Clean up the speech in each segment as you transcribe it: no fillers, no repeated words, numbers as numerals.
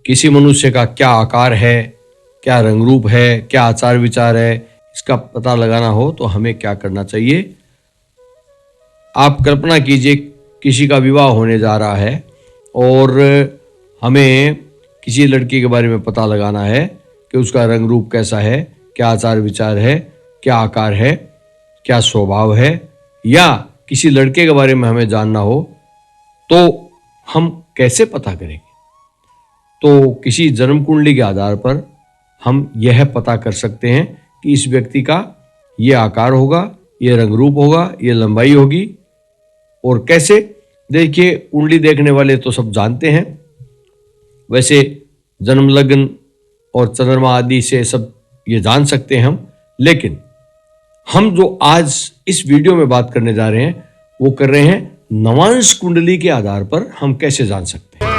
किसी मनुष्य का क्या आकार है, क्या रंग रूप है, क्या आचार विचार है, इसका पता लगाना हो तो हमें क्या करना चाहिए। आप कल्पना कीजिए किसी का विवाह होने जा रहा है और हमें किसी लड़की के बारे में पता लगाना है कि उसका रंग रूप कैसा है, क्या आचार विचार है, क्या आकार है, क्या स्वभाव है, या किसी लड़के के बारे में हमें जानना हो तो हम कैसे पता करेंगे। तो किसी जन्म कुंडली के आधार पर हम यह पता कर सकते हैं कि इस व्यक्ति का ये आकार होगा, ये रंग रूप होगा, ये लंबाई होगी। और कैसे? देखिए, कुंडली देखने वाले तो सब जानते हैं, वैसे जन्म लग्न और चंद्रमा आदि से सब ये जान सकते हैं हम। लेकिन हम जो आज इस वीडियो में बात करने जा रहे हैं वो कर रहे हैं नवांश कुंडली के आधार पर हम कैसे जान सकते हैं।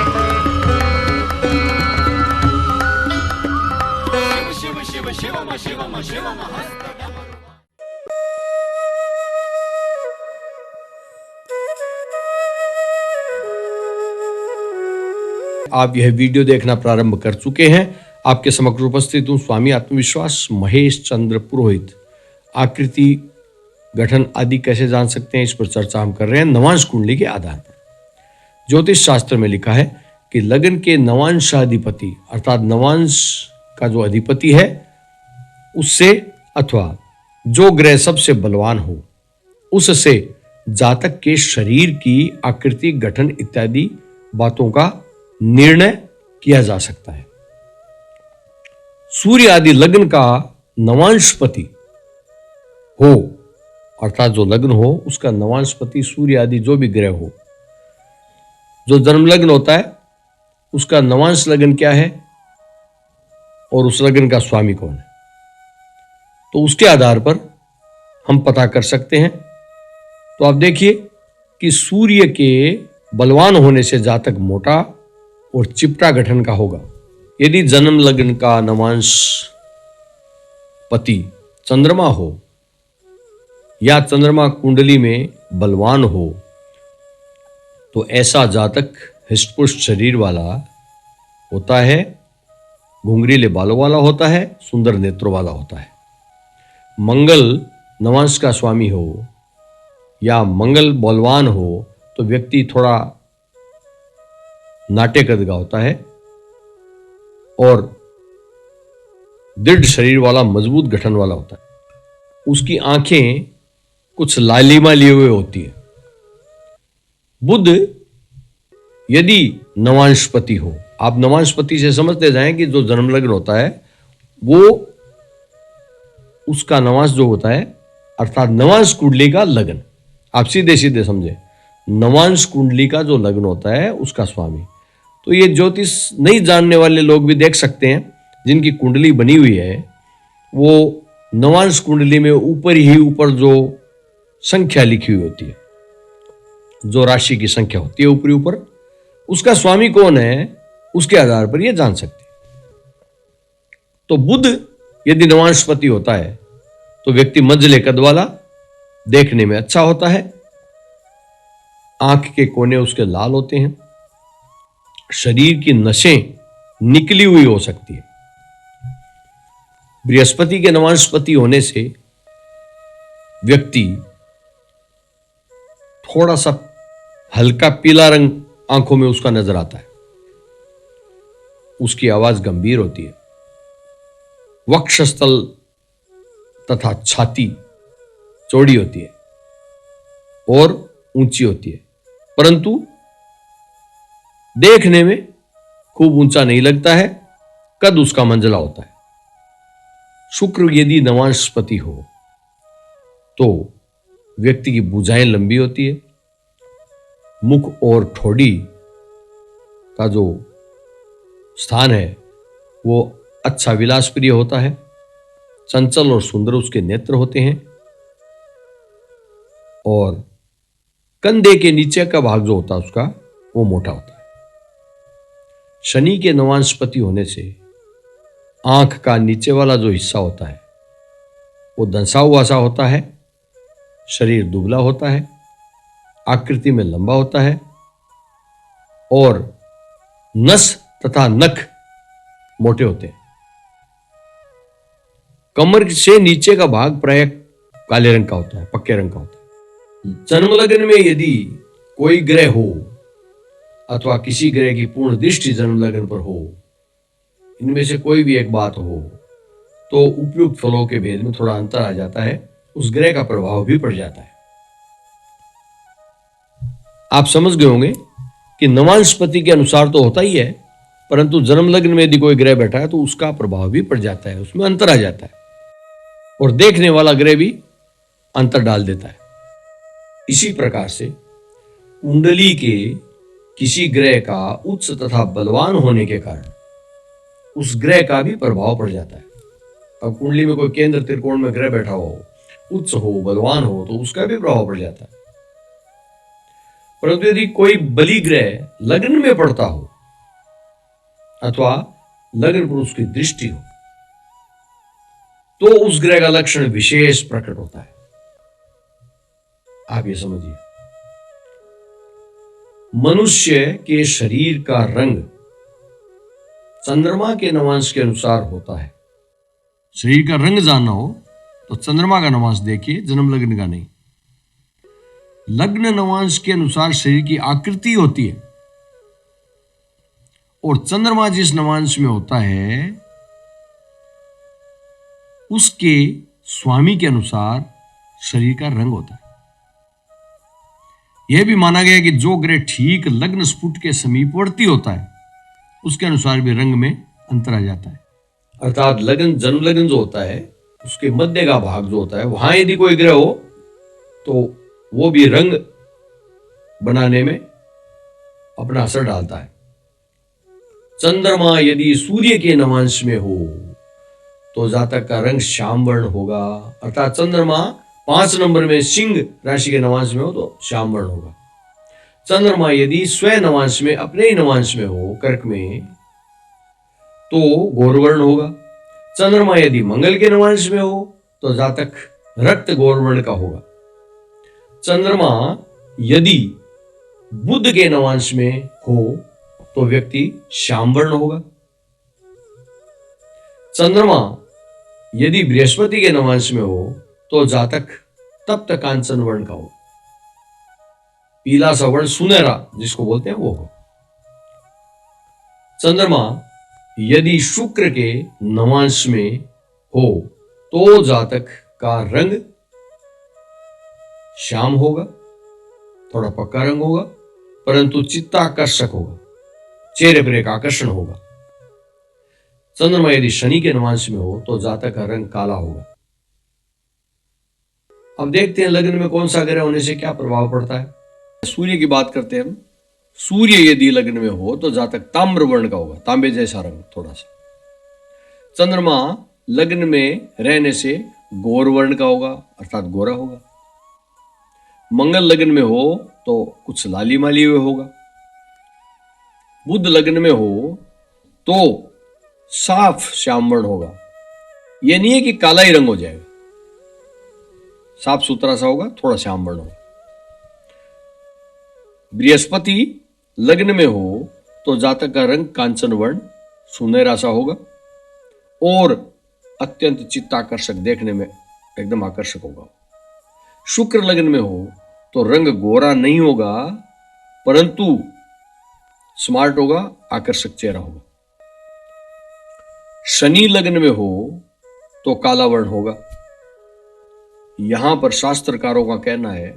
आप यह वीडियो देखना प्रारंभ कर चुके हैं। आपके समक्ष उपस्थित हूं स्वामी आत्मविश्वास महेश चंद्र पुरोहित। आकृति, गठन आदि कैसे जान सकते हैं, इस पर चर्चा हम कर रहे हैं नवांश कुंडली के आधार पर। ज्योतिष शास्त्र में लिखा है कि लग्न के नवांशाधिपति अर्थात नवांश का जो अधिपति है उससे अथवा जो ग्रह सबसे बलवान हो उससे जातक के शरीर की आकृति, गठन इत्यादि बातों का निर्णय किया जा सकता है। सूर्य आदि लग्न का नवांशपति हो अर्थात जो लग्न हो उसका नवांशपति सूर्य आदि जो भी ग्रह हो, जो जन्म लग्न होता है उसका नवांश लग्न क्या है और उस लग्न का स्वामी कौन है, तो उसके आधार पर हम पता कर सकते हैं। तो आप देखिए कि सूर्य के बलवान होने से जातक मोटा और चिपटा गठन का होगा। यदि जन्म लग्न का नवांश पति चंद्रमा हो या चंद्रमा कुंडली में बलवान हो तो ऐसा जातक हृष्टपुष्ट शरीर वाला होता है, घुंघरीले बालों वाला होता है, सुंदर नेत्रों वाला होता है। मंगल नवांश का स्वामी हो या मंगल बलवान हो तो व्यक्ति थोड़ा नाटे कद का होता है और दृढ़ शरीर वाला, मजबूत गठन वाला होता है। उसकी आंखें कुछ लालिमा लिए हुए होती है। बुध यदि नवांशपति हो, आप नवांशपति से समझते जाएं कि जो जन्म लग्न होता है वो उसका नवांश जो होता है अर्थात नवांश कुंडली का लग्न, आप सीधे सीधे समझे, नवांश कुंडली का जो लग्न होता है उसका स्वामी। तो ये ज्योतिष नहीं जानने वाले लोग भी देख सकते हैं, जिनकी कुंडली बनी हुई है वो नवांश कुंडली में ऊपर ही ऊपर जो संख्या लिखी हुई होती है, जो राशि की संख्या होती है ऊपरी ऊपर, उसका स्वामी कौन है उसके आधार पर यह जान सकते हैं। तो बुध यदि नवांशपति होता है तो व्यक्ति मंझले कद वाला, देखने में अच्छा होता है, आंख के कोने उसके लाल होते हैं, शरीर की नसें निकली हुई हो सकती है। बृहस्पति के नवांशपति होने से व्यक्ति थोड़ा सा हल्का पीला रंग आंखों में उसका नजर आता है, उसकी आवाज गंभीर होती है, वक्षस्थल तथा छाती चौड़ी होती है और ऊंची होती है, परंतु देखने में खूब ऊंचा नहीं लगता है, कद उसका मंझला होता है। शुक्र यदि नवांशपति हो तो व्यक्ति की भुजाएं लंबी होती है, मुख और ठोड़ी का जो स्थान है वो अच्छा विलासप्रिय होता है, चंचल और सुंदर उसके नेत्र होते हैं और कंधे के नीचे का भाग जो होता है उसका वो मोटा होता है। शनि के नवांशपति होने से आंख का नीचे वाला जो हिस्सा होता है वो धंसा हुआ सा होता है, शरीर दुबला होता है, आकृति में लंबा होता है और नस तथा नख मोटे होते हैं। कमर से नीचे का भाग प्राय काले रंग का होता है, पक्के रंग का होता है। जन्म लग्न में यदि कोई ग्रह हो अथवा किसी ग्रह की पूर्ण दृष्टि जन्म लग्न पर हो, इनमें से कोई भी एक बात हो, तो उपयुक्त फलों के भेद में थोड़ा अंतर आ जाता है, उस ग्रह का प्रभाव भी पड़ जाता है। आप समझ गए होंगे कि नवांशपति के अनुसार तो होता ही है, परंतु जन्म लग्न में यदि कोई ग्रह बैठा है तो उसका प्रभाव भी पड़ जाता है, उसमें अंतर आ जाता है, और देखने वाला ग्रह भी अंतर डाल देता है। इसी प्रकार से कुंडली के किसी ग्रह का उच्च तथा बलवान होने के कारण उस ग्रह का भी प्रभाव पड़ जाता है। अब कुंडली में कोई केंद्र त्रिकोण में ग्रह बैठा हो, उच्च हो, बलवान हो, तो उसका भी प्रभाव पड़ जाता है। परंतु यदि कोई बली ग्रह लग्न में पड़ता हो अथवा लग्न पर उसकी दृष्टि हो, तो उस ग्रह का लक्षण विशेष प्रकट होता है। आप ये समझिए, मनुष्य के शरीर का रंग चंद्रमा के नवांश के अनुसार होता है। शरीर का रंग जानना हो तो चंद्रमा का नवांश देखिए, जन्म लग्न का नहीं। लग्न नवांश के अनुसार शरीर की आकृति होती है, और चंद्रमा जिस नवांश में होता है उसके स्वामी के अनुसार शरीर का रंग होता है। यह भी माना गया कि जो ग्रह ठीक लग्न स्फुट के समीपवर्ती होता है उसके अनुसार भी रंग में अंतर आ जाता है। अर्थात लग्न, जन्म लग्न जो होता है उसके मध्य का भाग जो होता है, वहां यदि कोई ग्रह हो तो वो भी रंग बनाने में अपना असर डालता है। चंद्रमा यदि सूर्य के नवांश में हो तो जातक का रंग श्याम वर्ण होगा, अर्थात चंद्रमा 5 नंबर में सिंह राशि के नवांश में हो तो श्याम वर्ण होगा। चंद्रमा यदि स्वयं नवांश में, अपने ही नवांश में हो, कर्क में, तो गौरवर्ण होगा। चंद्रमा यदि मंगल के नवांश में हो तो जातक रक्त गौरवर्ण का होगा। चंद्रमा यदि बुध के नवांश में हो तो व्यक्ति श्यामवर्ण होगा। चंद्रमा यदि बृहस्पति के नवांश में हो तो जातक तप्त कांचन वर्ण का हो, पीला सा वर्ण, सुनहरा जिसको बोलते हैं वो हो। चंद्रमा यदि शुक्र के नवांश में हो तो जातक का रंग श्याम होगा, थोड़ा पक्का रंग होगा, परंतु चित्ताकर्षक होगा, चेहरे पर एक आकर्षण होगा। चंद्रमा यदि शनि के नवांश में हो तो जातक का रंग काला होगा। अब देखते हैं लग्न में कौन सा ग्रह होने से क्या प्रभाव पड़ता है। सूर्य की बात करते हैं हम। सूर्य यदि लग्न में हो तो जातक ताम्र वर्ण का होगा, तांबे जैसा रंग थोड़ा सा। चंद्रमा लग्न में रहने से गौर वर्ण का होगा, अर्थात गोरा होगा। मंगल लग्न में हो तो कुछ लाली माली हुए होगा। बुध लग्न में हो तो साफ श्याम वर्ण होगा। यह नहीं है कि काला ही रंग हो जाएगा, साफ सुथरा सा होगा, थोड़ा श्याम वर्ण होगा। बृहस्पति लग्न में हो तो जातक का रंग कांचन वर्ण, सुनहरा सा होगा और अत्यंत चित्ताकर्षक, देखने में एकदम आकर्षक होगा। शुक्र लग्न में हो तो रंग गोरा नहीं होगा, परंतु स्मार्ट होगा, आकर्षक चेहरा होगा। शनि लग्न में हो तो काला वर्ण होगा। यहां पर शास्त्रकारों का कहना है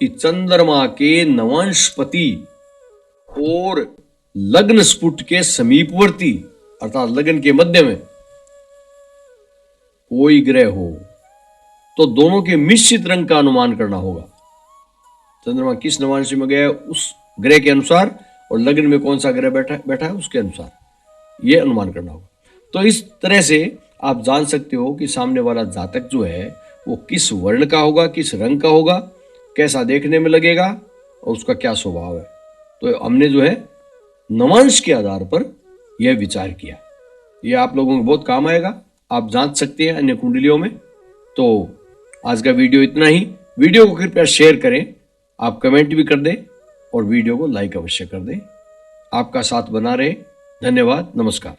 कि चंद्रमा के नवांशपति और लग्न स्फुट के समीपवर्ती, अर्थात लग्न के मध्य में कोई ग्रह हो तो दोनों के मिश्रित रंग का अनुमान करना होगा। चंद्रमा किस नवांश में गया उस ग्रह के अनुसार और लग्न में कौन सा ग्रह बैठा है उसके अनुसार यह अनुमान करना होगा। तो इस तरह से आप जान सकते हो कि सामने वाला जातक जो है वो किस वर्ण का होगा, किस रंग का होगा, कैसा देखने में लगेगा और उसका क्या स्वभाव है। तो हमने जो है नवांश के आधार पर यह विचार किया। यह आप लोगों को बहुत काम आएगा, आप जांच सकते हैं अन्य कुंडलियों में। तो आज का वीडियो इतना ही। वीडियो को कृपया शेयर करें, आप कमेंट भी कर दें और वीडियो को लाइक अवश्य कर दें। आपका साथ बना रहे। धन्यवाद, नमस्कार।